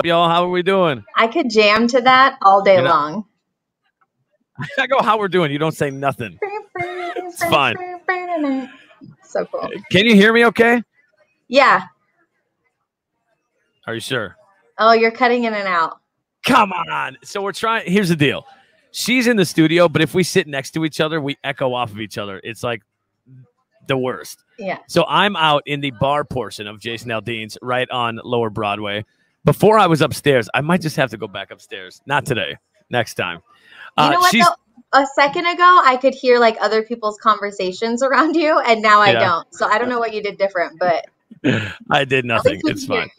up, y'all? How are we doing? I could jam to that all day long. I go, how we're doing. You don't say nothing. It's fine. So cool. Can you hear me okay? Yeah. Are you sure? Oh, you're cutting in and out. Come on. So we're trying. Here's the deal. She's in the studio, but if we sit next to each other, we echo off of each other. It's like the worst. Yeah. So I'm out in the bar portion of Jason Aldean's right on Lower Broadway. Before I was upstairs, I might just have to go back upstairs. Not today. Next time. You know what, though? A second ago, I could hear like other people's conversations around you, and now I don't. So I don't know what you did different, but I did nothing. It's fine.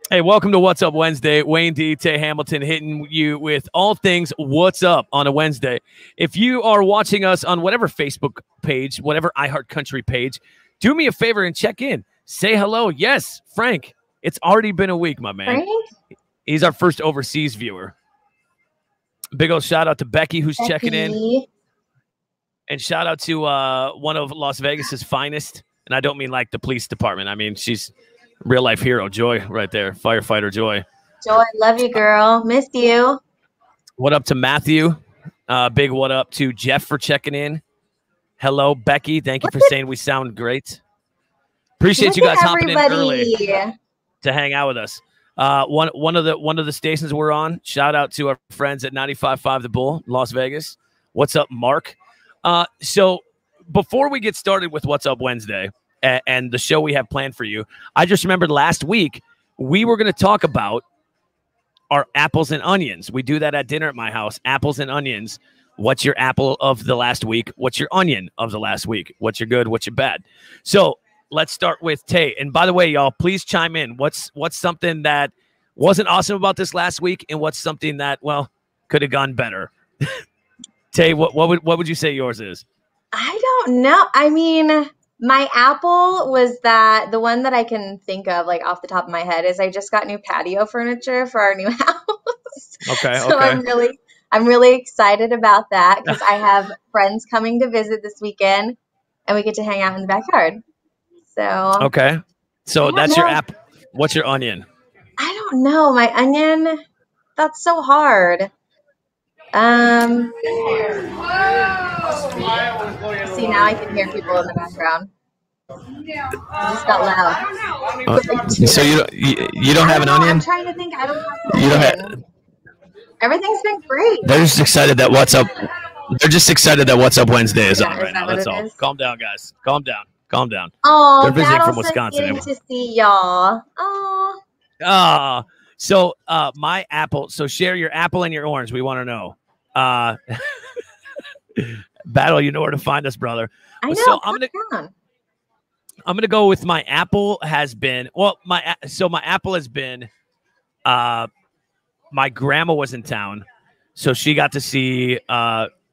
Hey, welcome to What's Up Wednesday. Wayne D. Tay Hamilton hitting you with all things What's Up on a Wednesday. If you are watching us on whatever Facebook page, whatever iHeartCountry page, do me a favor and check in. Say hello. Yes, Frank. It's already been a week, my man. Frank? He's our first overseas viewer. Big old shout out to Becky, who's checking in. And shout out to one of Las Vegas's finest. And I don't mean like the police department. I mean, she's real life hero, Joy, right there. Firefighter Joy. Joy, love you, girl. Missed you. What up to Matthew? Big what up to Jeff for checking in. Hello, Becky. Thank you for saying we sound great. Appreciate you guys hopping in early to hang out with us. One of the stations we're on. Shout out to our friends at 95.5 The Bull, Las Vegas. What's up, Mark? So before we get started with What's Up Wednesday and the show we have planned for you, I just remembered last week we were going to talk about our apples and onions. We do that at dinner at my house. Apples and onions. What's your apple of the last week? What's your onion of the last week? What's your good? What's your bad? So let's start with Tay. And by the way, y'all, please chime in. What's something that wasn't awesome about this last week, and what's something that, well, could have gone better? Tay, what would you say yours is? I don't know. I mean, my apple was that the one that I can think of, like off the top of my head, is I just got new patio furniture for our new house. Okay. So I'm really excited about that because I have friends coming to visit this weekend, and we get to hang out in the backyard. So okay. So that's your app. What's your onion? I don't know. My onion, that's so hard. See, now I can hear people in the background. It just got loud. So you don't have an onion? I'm trying to think. I don't have an onion. Everything's been great. They're just excited that What's Up. They're just excited that What's Up Wednesday is on right now. That's all. Is? Calm down, guys. Calm down. Calm down. Oh, they're visiting from Wisconsin. Good to see y'all. Oh. So my apple. So share your apple and your orange. We want to know. Battle, you know where to find us, brother. I know. So I'm gonna go with my apple has been my apple has been my grandma was in town, so she got to see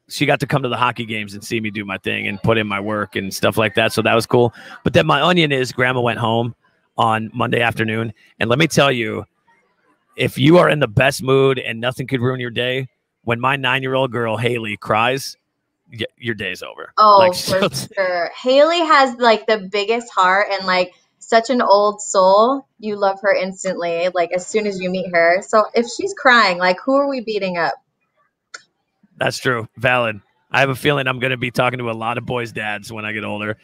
she got to come to the hockey games and see me do my thing and put in my work and stuff like that. So that was cool. But then my onion is grandma went home on Monday afternoon, and let me tell you, if you are in the best mood and nothing could ruin your day, when my 9-year-old girl Haley cries, your day's over. Oh, for sure. Haley has like the biggest heart and like such an old soul. You love her instantly, like as soon as you meet her. So if she's crying, like who are we beating up? That's true. Valid. I have a feeling I'm going to be talking to a lot of boys' dads when I get older.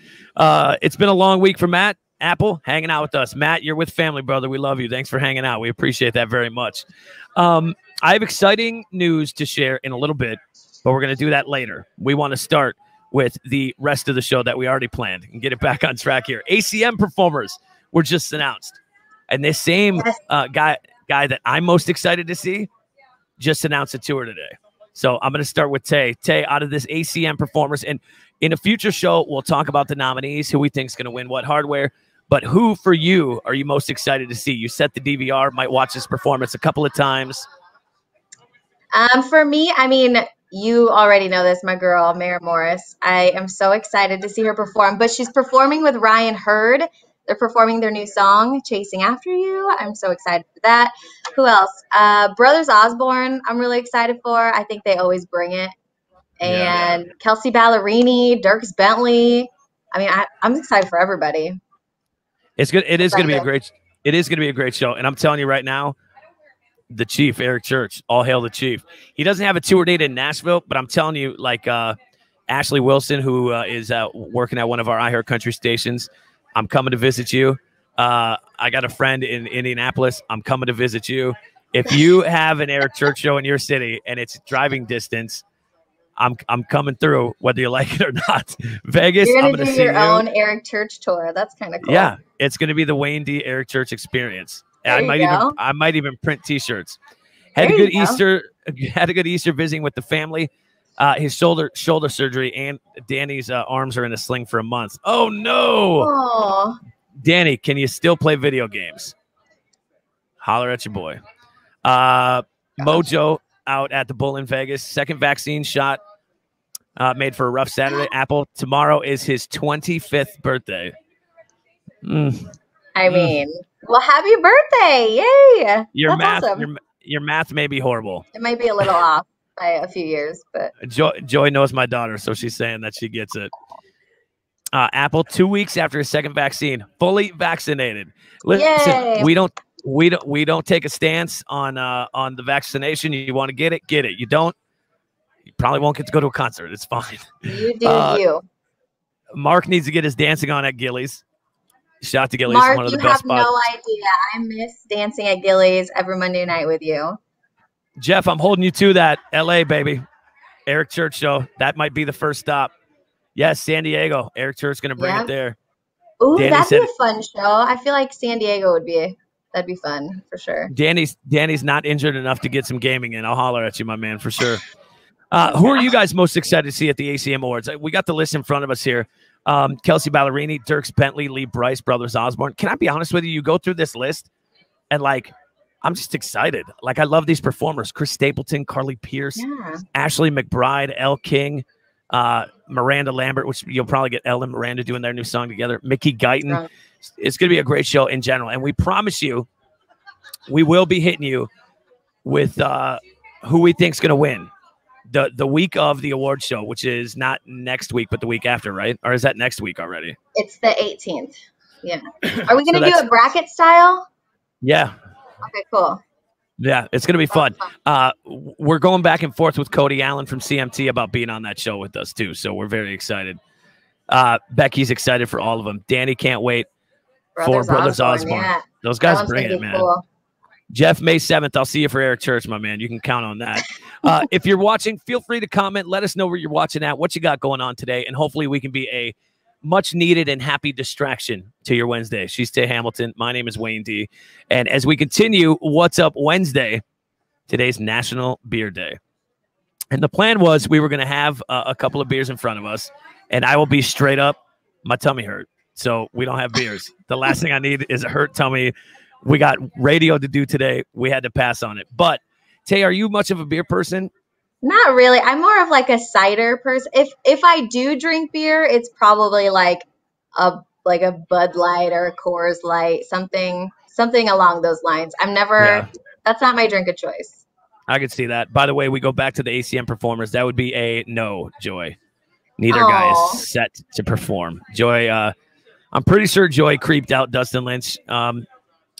It's been a long week for Matt Apple hanging out with us. Matt, you're with family, brother. We love you. Thanks for hanging out. We appreciate that very much. I have exciting news to share in a little bit, but we're going to do that later. We want to start with the rest of the show that we already planned and get it back on track here. ACM performers were just announced. And this same guy that I'm most excited to see just announced a tour today. So I'm going to start with Tay. Tay, out of this ACM performers, and in a future show, we'll talk about the nominees, who we think is going to win what hardware. But who, for you, are you most excited to see? You set the DVR, might watch this performance a couple of times. For me, I mean, you already know this, my girl, Maren Morris. I am so excited to see her perform. But she's performing with Ryan Hurd. They're performing their new song, Chasing After You. I'm so excited for that. Who else? Brothers Osborne, I'm really excited for. I think they always bring it. And Kelsey Ballerini, Dierks Bentley. I mean, I'm excited for everybody. It's good. It is going to be a great show. And I'm telling you right now, The Chief, Eric Church. All hail the Chief. He doesn't have a tour date in Nashville, but I'm telling you, like Ashley Wilson, who is working at one of our iHeart Country stations, I'm coming to visit you. I got a friend in Indianapolis. I'm coming to visit you. If you have an Eric Church show in your city and it's driving distance, I'm coming through, whether you like it or not. Vegas, you're I'm going to see do your own Eric Church tour. That's kind of cool. Yeah, it's going to be the Wayne D. Eric Church experience. I might even print T-shirts. Had a good Easter visiting with the family. His shoulder surgery, and Danny's arms are in a sling for a month. Oh no! Aww. Danny, can you still play video games? Holler at your boy. Mojo out at the Bull in Vegas. Second vaccine shot. Made for a rough Saturday. Apple, tomorrow is his 25th birthday. I mean, well, happy birthday. Yay. Your That's awesome. Your math may be horrible. It might be a little off by a few years, but Joy knows my daughter, so she's saying that she gets it. Apple, 2 weeks after his second vaccine, fully vaccinated. Listen, yay. we don't take a stance on the vaccination. You want to get it, get it. You don't, you probably won't get to go to a concert. It's fine. You do you. Mark needs to get his dancing on at Gillies. Shout out to Gillies, Mark, one of the you best have no idea. I miss dancing at Gillies every Monday night with you. Jeff, I'm holding you to that. LA, baby. Eric Church show. That might be the first stop. Yes, San Diego. Eric Church going to bring it there. Ooh, that'd be a fun show. I feel like San Diego that'd be fun for sure. Danny's not injured enough to get some gaming in. I'll holler at you, my man, for sure. Who are you guys most excited to see at the ACM Awards? We got the list in front of us here. Kelsey Ballerini, Dierks Bentley, Lee Brice, Brothers Osborne. Can I be honest with you? You go through this list and like, I'm just excited. Like, I love these performers. Chris Stapleton, Carly Pierce, Ashley McBride, Elle King, Miranda Lambert, which you'll probably get Elle and Miranda doing their new song together. Mickey Guyton. It's going to be a great show in general. And we promise you, we will be hitting you with who we think is going to win. The week of the award show, which is not next week, but the week after, right? Or is that next week already? It's the 18th. Yeah. Are we going to do it bracket style? Yeah. Okay, cool. Yeah, it's going to be fun. We're going back and forth with Cody Allen from CMT about being on that show with us, too. So we're very excited. Becky's excited for all of them. Danny can't wait for Brothers Osborne. Yeah. Those guys bring it, man. Cool. Jeff, May 7th, I'll see you for Eric Church, my man. You can count on that. If you're watching, feel free to comment. Let us know where you're watching at, what you got going on today, and hopefully we can be a much-needed and happy distraction to your Wednesday. She's Tay Hamilton. My name is Wayne D. And as we continue What's Up Wednesday, today's National Beer Day. And the plan was we were going to have a couple of beers in front of us, and I will be straight up, my tummy hurt. So we don't have beers. The last thing I need is a hurt tummy. We got radio to do today. We had to pass on it. But, Tay, are you much of a beer person? Not really. I'm more of like a cider person. If I do drink beer, it's probably like a Bud Light or a Coors Light, something along those lines. That's not my drink of choice. I could see that. By the way, we go back to the ACM performers. That would be a no, Joy. Neither guy is set to perform. Joy, I'm pretty sure Joy creeped out Dustin Lynch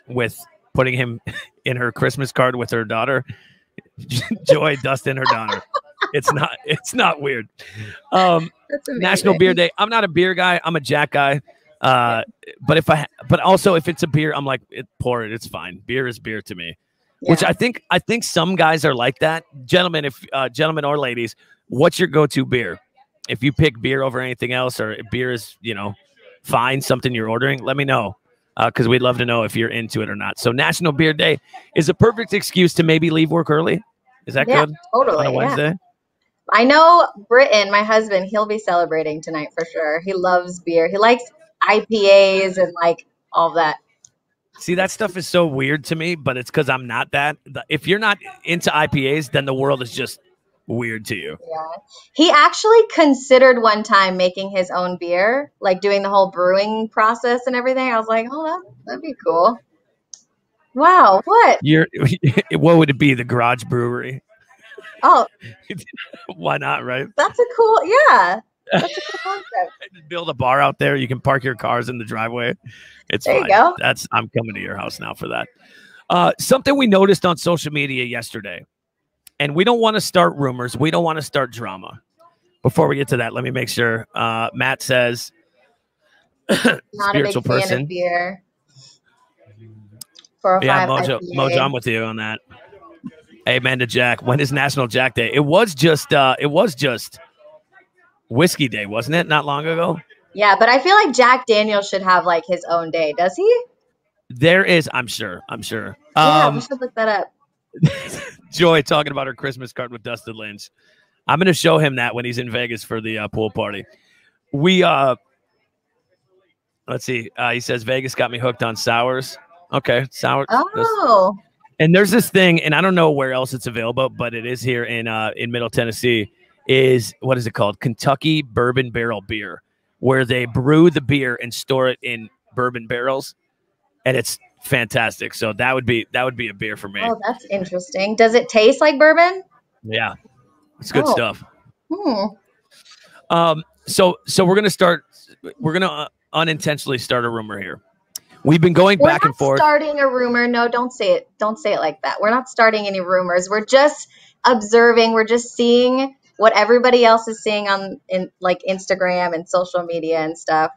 with putting him in her Christmas card with her daughter. Joy, Dustin, her daughter. It's not weird. National Beer Day. I'm not a beer guy. I'm a Jack guy. But also if it's a beer, I'm like, pour it. It's fine. Beer is beer to me. Yeah. Which I think some guys are like that. Gentlemen, gentlemen or ladies, what's your go-to beer? If you pick beer over anything else, or beer is, fine, something you're ordering, let me know. Because we'd love to know if you're into it or not. So National Beer Day is a perfect excuse to maybe leave work early. Is that good? Totally. On a Wednesday? Yeah. I know Britton, my husband, he'll be celebrating tonight for sure. He loves beer. He likes IPAs and like all that. See, that stuff is so weird to me, but it's because I'm not that. If you're not into IPAs, then the world is just weird to you. Yeah. He actually considered one time making his own beer, like doing the whole brewing process and everything. I was like, oh, that'd be cool. Wow, what? What would it be? The garage brewery? Oh. Why not, right? That's a cool, yeah. That's a cool concept. Build a bar out there. You can park your cars in the driveway. It's there fine. You go. I'm coming to your house now for that. Something we noticed on social media yesterday, and we don't want to start rumors. We don't want to start drama. Before we get to that, let me make sure. Matt says, not a big fan of beer. 405 yeah, Mojo, I'm with you on that. Amen to Jack. When is National Jack Day? It was just Whiskey Day, wasn't it? Not long ago. Yeah, but I feel like Jack Daniels should have like his own day. Does he? There is, I'm sure. Yeah, we should look that up. Joy talking about her Christmas card with Dustin Lynch. I'm going to show him that when he's in Vegas for the pool party. Let's see. He says Vegas got me hooked on sours. Okay, sour. Oh. And there's this thing, and I don't know where else it's available, but it is here in Middle Tennessee. What is it called? Kentucky Bourbon Barrel Beer, where they brew the beer and store it in bourbon barrels, and it's fantastic. So that would be a beer for me. Oh, that's interesting. Does it taste like bourbon? Yeah, it's good stuff. Hmm. So we're gonna unintentionally start a rumor here. We've been going back and forth. Starting a rumor. No, don't say it. Don't say it like that. We're not starting any rumors. We're just observing. We're just seeing what everybody else is seeing in like Instagram and social media and stuff.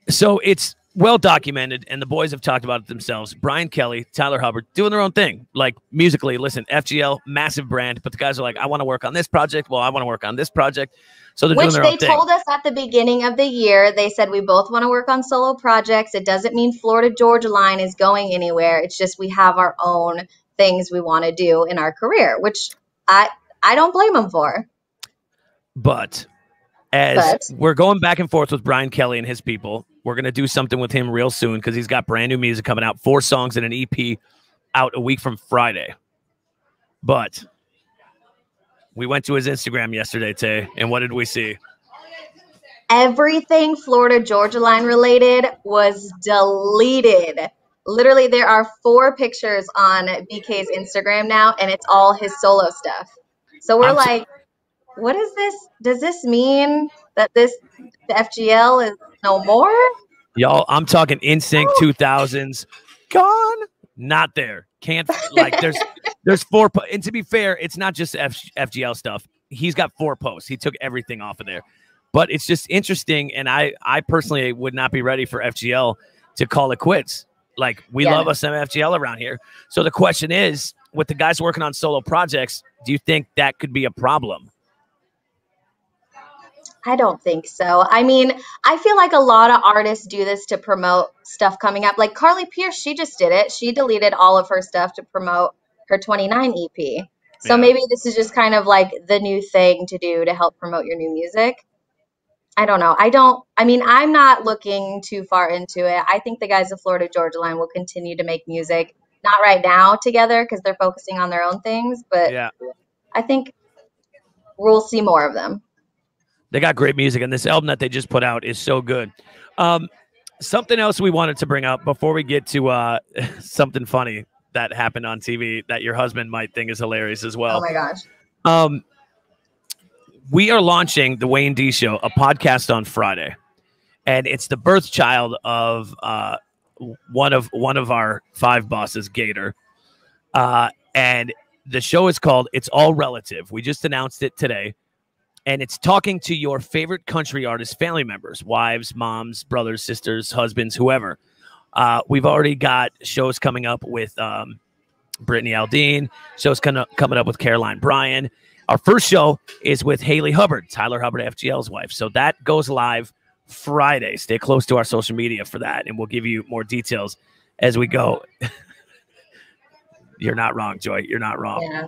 So it's well documented, and the boys have talked about it themselves. Brian Kelly, Tyler Hubbard, doing their own thing. Like musically, listen, FGL, massive brand, but the guys are like, I want to work on this project. Well, I want to work on this project. So they're doing their own thing. Which they told us at the beginning of the year. They said we both want to work on solo projects. It doesn't mean Florida Georgia Line is going anywhere. It's just we have our own things we want to do in our career, which I don't blame them for. But we're going back and forth with Brian Kelly and his people, we're going to do something with him real soon because he's got brand new music coming out, 4 songs and an EP out a week from Friday. But we went to his Instagram yesterday, Tay, and what did we see? Everything Florida Georgia Line related was deleted. Literally, there are 4 pictures on BK's Instagram now, and it's all his solo stuff. So we're like, what is this? Does this mean that the FGL is no more? Y'all, I'm talking NSYNC 2000s. Gone. Not there. Can't, like, there's 4. And to be fair, it's not just FGL stuff. He's got 4 posts. He took everything off of there. But it's just interesting, and I personally would not be ready for FGL to call it quits. Like, we love us some FGL around here. So the question is, with the guys working on solo projects, do you think that could be a problem? I don't think so. I mean, I feel like a lot of artists do this to promote stuff coming up. Like Carly Pearce, she just did it. She deleted all of her stuff to promote her 29 EP. So maybe this is just kind of like the new thing to do to help promote your new music. I don't know. I'm not looking too far into it. I think the guys of Florida Georgia Line will continue to make music. Not right now together because they're focusing on their own things. But I think we'll see more of them. They got great music, and this album that they just put out is so good. Something else we wanted to bring up before we get to something funny that happened on TV that your husband might think is hilarious as well. Oh, my gosh. We are launching the Wayne D Show, a podcast on Friday, and it's the birth child of one of our 5 bosses, Gator. And the show is called It's All Relative. We just announced it today. And it's talking to your favorite country artist family members, wives, moms, brothers, sisters, husbands, whoever. We've already got shows coming up with Brittany Aldean, shows coming up with Caroline Bryan. Our first show is with Haley Hubbard, Tyler Hubbard, FGL's wife. So that goes live Friday. Stay close to our social media for that, and we'll give you more details as we go. You're not wrong, Joy. You're not wrong. Yeah.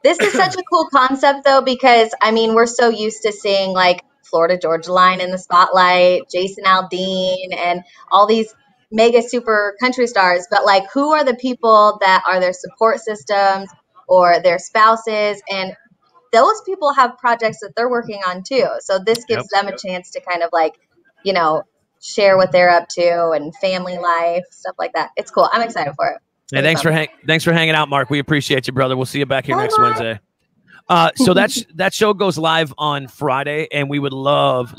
This is such a cool concept, though, because, I mean, we're so used to seeing, like, Florida Georgia Line in the spotlight, Jason Aldean, and all these mega super country stars. But, like, who are the people that are their support systems or their spouses? And those people have projects that they're working on, too. So this gives them a chance to kind of, like, you know, share what they're up to and family life, stuff like that. It's cool. I'm excited for it. Hey, thanks for hanging out, Mark. We appreciate you, brother. We'll see you back here next Wednesday. So that show goes live on Friday, and we would love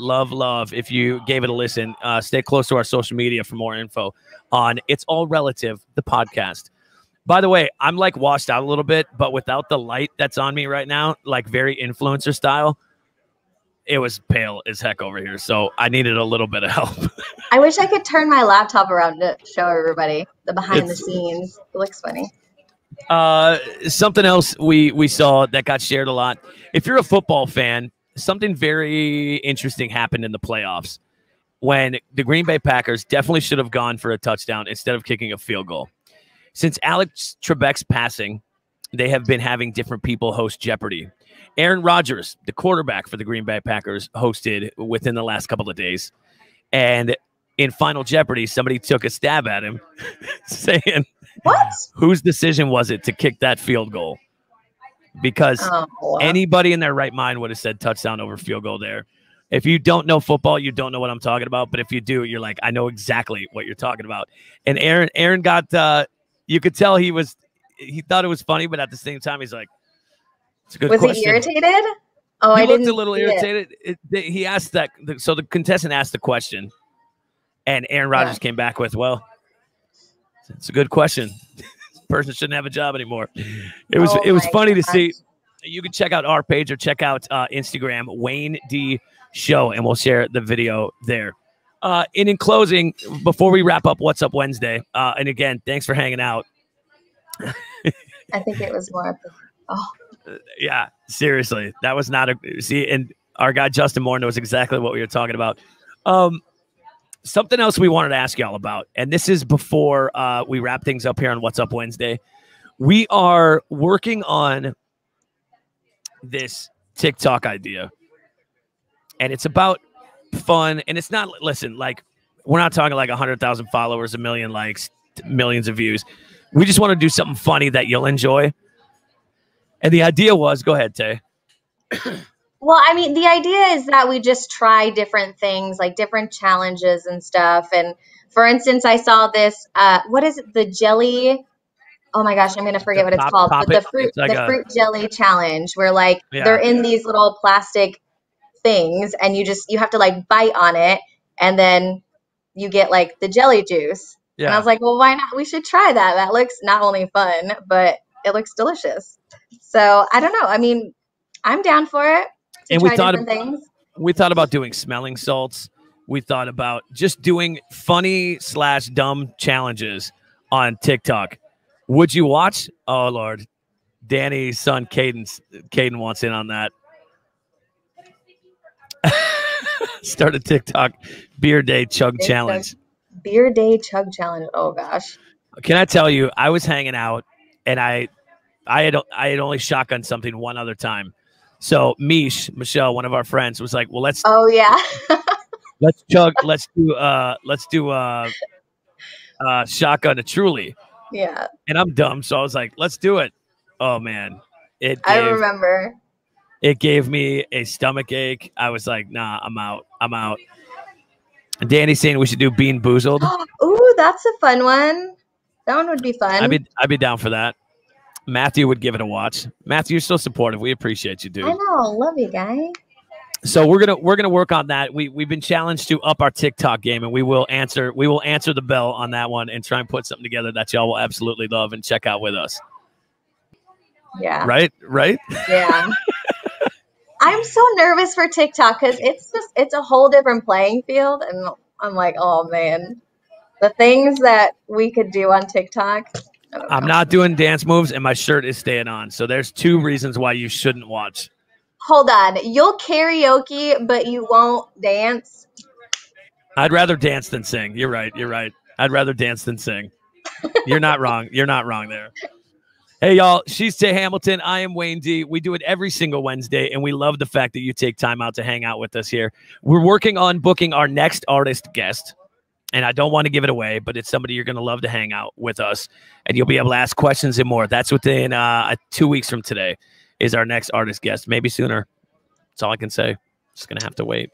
if you gave it a listen. Stay close to our social media for more info on It's All Relative, the podcast. By the way, I'm like washed out a little bit, but without the light that's on me right now, like very influencer style, it was pale as heck over here. So I needed a little bit of help. I wish I could turn my laptop around to show everybody the behind the scenes. It looks funny. Something else we saw that got shared a lot. If you're a football fan, something very interesting happened in the playoffs when the Green Bay Packers definitely should have gone for a touchdown instead of kicking a field goal. Since Alex Trebek's passing, they have been having different people host Jeopardy. Aaron Rodgers, the quarterback for the Green Bay Packers, hosted within the last couple of days. And in Final Jeopardy, somebody took a stab at him saying, what? Whose decision was it to kick that field goal? Because anybody in their right mind would have said touchdown over field goal there. If you don't know football, you don't know what I'm talking about. But if you do, you're like, I know exactly what you're talking about. And Aaron got, you could tell he thought it was funny, but at the same time, he's like, it's a good question. Was he irritated? Oh, he looked a little irritated. He asked that. So the contestant asked the question, and Aaron Rodgers came back with, well, it's a good question. This person shouldn't have a job anymore. It was funny to see. You can check out our page or check out Instagram, Wayne D Show, and we'll share the video there. And in closing, before we wrap up What's Up Wednesday, and again, thanks for hanging out. I think it was more. Yeah, seriously, that was not and our guy Justin Moore knows exactly what we were talking about. Something else we wanted to ask y'all about, and this is before we wrap things up here on What's Up Wednesday. We are working on this TikTok idea, and it's about fun, and it's not, listen, like, we're not talking like 100,000 followers, 1 million likes, millions of views. We just want to do something funny that you'll enjoy. And the idea was, go ahead, Tay. Well, I mean, the idea is that we just try different things, like different challenges and stuff. And for instance, I saw this, what is it? The jelly. Oh my gosh, I'm going to forget what it's called. But the fruit jelly challenge, where like they're in these little plastic things and you have to like bite on it and then you get like the jelly juice. Yeah. And I was like, well, why not? We should try that. That looks not only fun, but it looks delicious. So I don't know. I mean, I'm down for it. And we thought about doing smelling salts. We thought about just doing funny / dumb challenges on TikTok. Would you watch? Oh Lord, Danny's son Caden wants in on that. Start a TikTok beer day chug challenge. Beer day chug challenge. Oh gosh. Can I tell you? I was hanging out and I had only shotgunned something one other time. So Michelle, one of our friends, was like, "Well, let's." Oh yeah. let's chug. Let's do shotgun a Truly. Yeah. And I'm dumb, so I was like, "Let's do it." Oh man, I remember. It gave me a stomach ache. I was like, "Nah, I'm out. And Danny's saying we should do Bean Boozled. Ooh, that's a fun one. That one would be fun. I'd be down for that. Matthew would give it a watch. Matthew, you're so supportive. We appreciate you, dude. I know, love you, guy. So we're gonna work on that. We've been challenged to up our TikTok game, and we will answer the bell on that one and try and put something together that y'all will absolutely love and check out with us. Yeah. Right. Yeah. I'm so nervous for TikTok because it's a whole different playing field, and I'm like, oh man, the things that we could do on TikTok. I'm not doing dance moves, and my shirt is staying on. So there's 2 reasons why you shouldn't watch. Hold on. You'll karaoke, but you won't dance? I'd rather dance than sing. You're right. I'd rather dance than sing. You're not wrong. You're not wrong there. Hey, y'all. She's Tay Hamilton. I am Wayne D. We do it every single Wednesday, and we love the fact that you take time out to hang out with us here. We're working on booking our next artist guest. And I don't want to give it away, but it's somebody you're going to love to hang out with us. And you'll be able to ask questions and more. That's within 2 weeks from today is our next artist guest. Maybe sooner. That's all I can say. Just going to have to wait.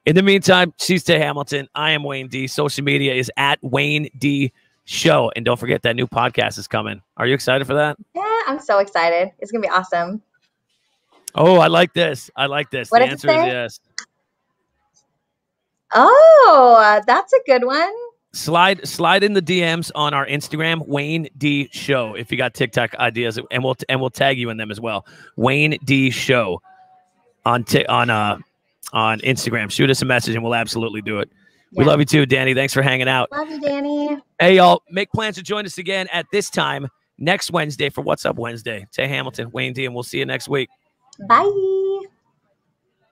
In the meantime, she's Tay Hamilton. I am Wayne D. Social media is at Wayne D Show. And don't forget that new podcast is coming. Are you excited for that? Yeah, I'm so excited. It's going to be awesome. Oh, I like this. What the answer is yes. Oh, that's a good one. slide in the DMs on our Instagram, Wayne D Show, if you got TikTok ideas, and we'll tag you in them as well. Wayne D Show on Instagram. Shoot us a message and we'll absolutely do it. Yeah. We love you too, Danny. Thanks for hanging out. Love you, Danny. Hey, y'all, make plans to join us again at this time next Wednesday for What's Up Wednesday. Tay Hamilton, Wayne D, and we'll see you next week. Bye.